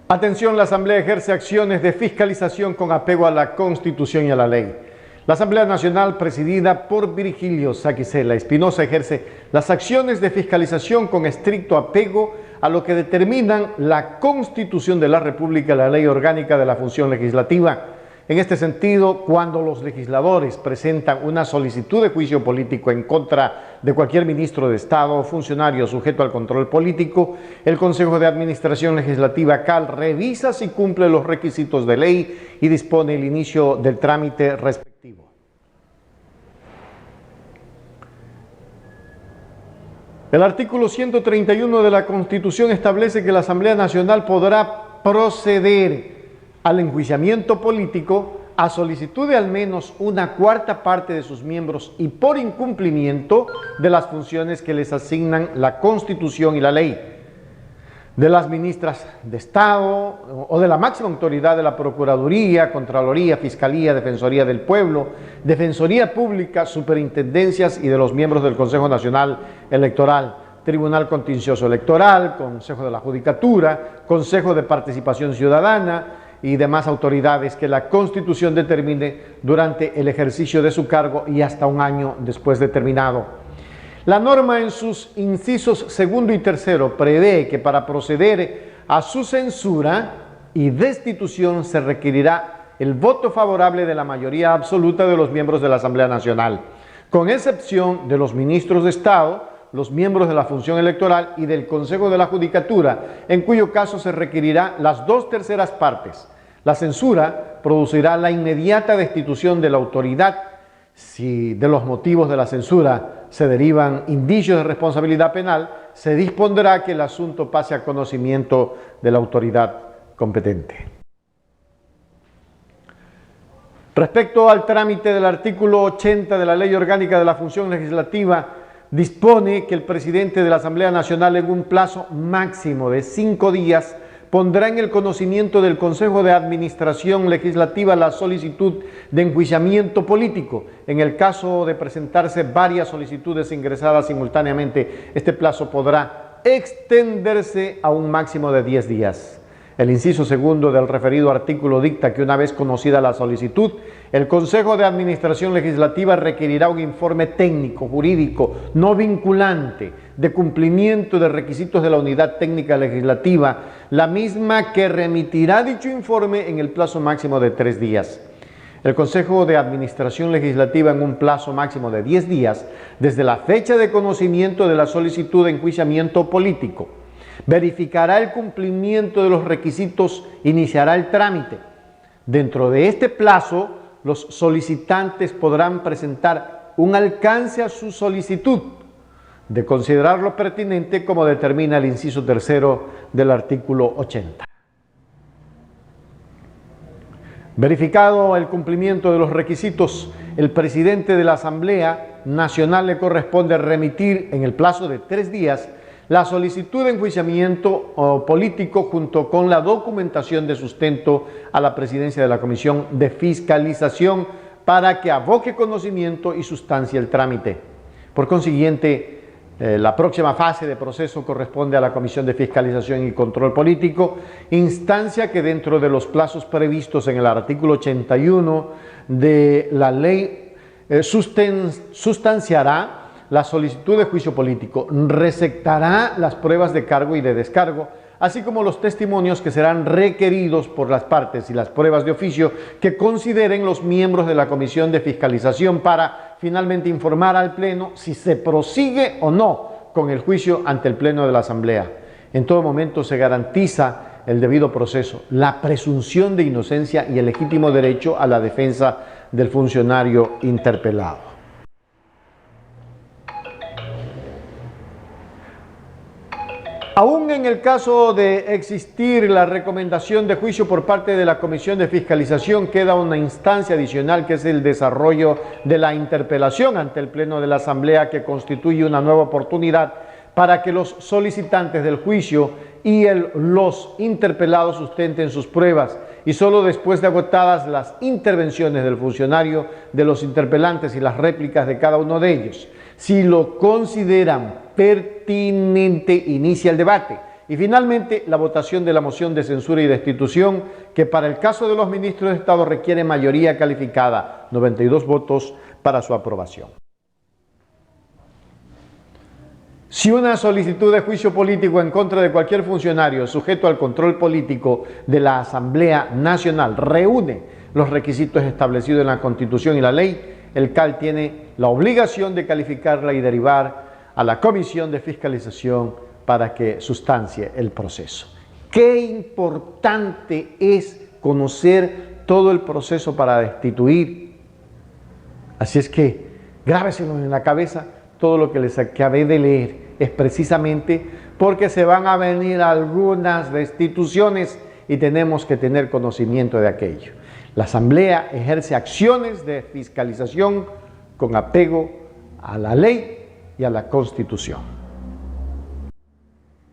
Atención, la Asamblea ejerce acciones de fiscalización con apego a la Constitución y a la ley. La Asamblea Nacional, presidida por Virgilio Saquicela Espinosa, ejerce las acciones de fiscalización con estricto apego a lo que determinan la Constitución de la República y la Ley Orgánica de la Función Legislativa. En este sentido, cuando los legisladores presentan una solicitud de juicio político en contra de cualquier ministro de Estado o funcionario sujeto al control político, el Consejo de Administración Legislativa CAL revisa si cumple los requisitos de ley y dispone el inicio del trámite respectivo. El artículo 131 de la Constitución establece que la Asamblea Nacional podrá proceder al enjuiciamiento político a solicitud de al menos una cuarta parte de sus miembros y por incumplimiento de las funciones que les asignan la Constitución y la ley, de las ministras de Estado o de la máxima autoridad de la Procuraduría, Contraloría, Fiscalía, Defensoría del Pueblo, Defensoría Pública, Superintendencias y de los miembros del Consejo Nacional Electoral, Tribunal Contencioso Electoral, Consejo de la Judicatura, Consejo de Participación Ciudadana y demás autoridades que la Constitución determine durante el ejercicio de su cargo y hasta un año después de terminado. La norma en sus incisos segundo y tercero prevé que para proceder a su censura y destitución se requerirá el voto favorable de la mayoría absoluta de los miembros de la Asamblea Nacional, con excepción de los ministros de Estado, los miembros de la función electoral y del Consejo de la Judicatura, en cuyo caso se requerirá las 2/3 partes. La censura producirá la inmediata destitución de la autoridad. Si de los motivos de la censura se derivan indicios de responsabilidad penal, se dispondrá que el asunto pase a conocimiento de la autoridad competente. Respecto al trámite del artículo 80 de la Ley Orgánica de la Función Legislativa, dispone que el presidente de la Asamblea Nacional en un plazo máximo de 5 días pondrá en el conocimiento del Consejo de Administración Legislativa la solicitud de enjuiciamiento político. En el caso de presentarse varias solicitudes ingresadas simultáneamente, este plazo podrá extenderse a un máximo de 10 días. El inciso segundo del referido artículo dicta que una vez conocida la solicitud, el Consejo de Administración Legislativa requerirá un informe técnico, jurídico, no vinculante, de cumplimiento de requisitos de la Unidad Técnica Legislativa, la misma que remitirá dicho informe en el plazo máximo de 3 días. El Consejo de Administración Legislativa, en un plazo máximo de 10 días, desde la fecha de conocimiento de la solicitud de enjuiciamiento político, verificará el cumplimiento de los requisitos, iniciará el trámite. Dentro de este plazo, los solicitantes podrán presentar un alcance a su solicitud, de considerarlo pertinente como determina el inciso tercero del artículo 80. Verificado el cumplimiento de los requisitos, el presidente de la Asamblea Nacional le corresponde remitir en el plazo de 3 días la solicitud de enjuiciamiento político junto con la documentación de sustento a la presidencia de la Comisión de Fiscalización para que aboque conocimiento y sustancia el trámite. Por consiguiente, la próxima fase de proceso corresponde a la Comisión de Fiscalización y Control Político, instancia que dentro de los plazos previstos en el artículo 81 de la ley sustanciará la solicitud de juicio político, receptará las pruebas de cargo y de descargo, así como los testimonios que serán requeridos por las partes y las pruebas de oficio que consideren los miembros de la Comisión de Fiscalización para finalmente informar al Pleno si se prosigue o no con el juicio ante el Pleno de la Asamblea. En todo momento se garantiza el debido proceso, la presunción de inocencia y el legítimo derecho a la defensa del funcionario interpelado. Aún en el caso de existir la recomendación de juicio por parte de la Comisión de Fiscalización, queda una instancia adicional que es el desarrollo de la interpelación ante el Pleno de la Asamblea, que constituye una nueva oportunidad para que los solicitantes del juicio y los interpelados sustenten sus pruebas, y solo después de agotadas las intervenciones del funcionario, de los interpelantes y las réplicas de cada uno de ellos, si lo consideran pertinente, inicia el debate Y finalmente, la votación de la moción de censura y destitución, que para el caso de los ministros de Estado requiere mayoría calificada, 92 votos para su aprobación. Si una solicitud de juicio político en contra de cualquier funcionario sujeto al control político de la Asamblea Nacional reúne los requisitos establecidos en la Constitución y la ley, el CAL tiene la obligación de calificarla y derivar a la Comisión de Fiscalización para que sustancie el proceso. Qué importante es conocer todo el proceso para destituir. Así es que grábeselo en la cabeza. Todo lo que les acabé de leer es precisamente porque se van a venir algunas destituciones y tenemos que tener conocimiento de aquello. La Asamblea ejerce acciones de fiscalización con apego a la ley y a la Constitución.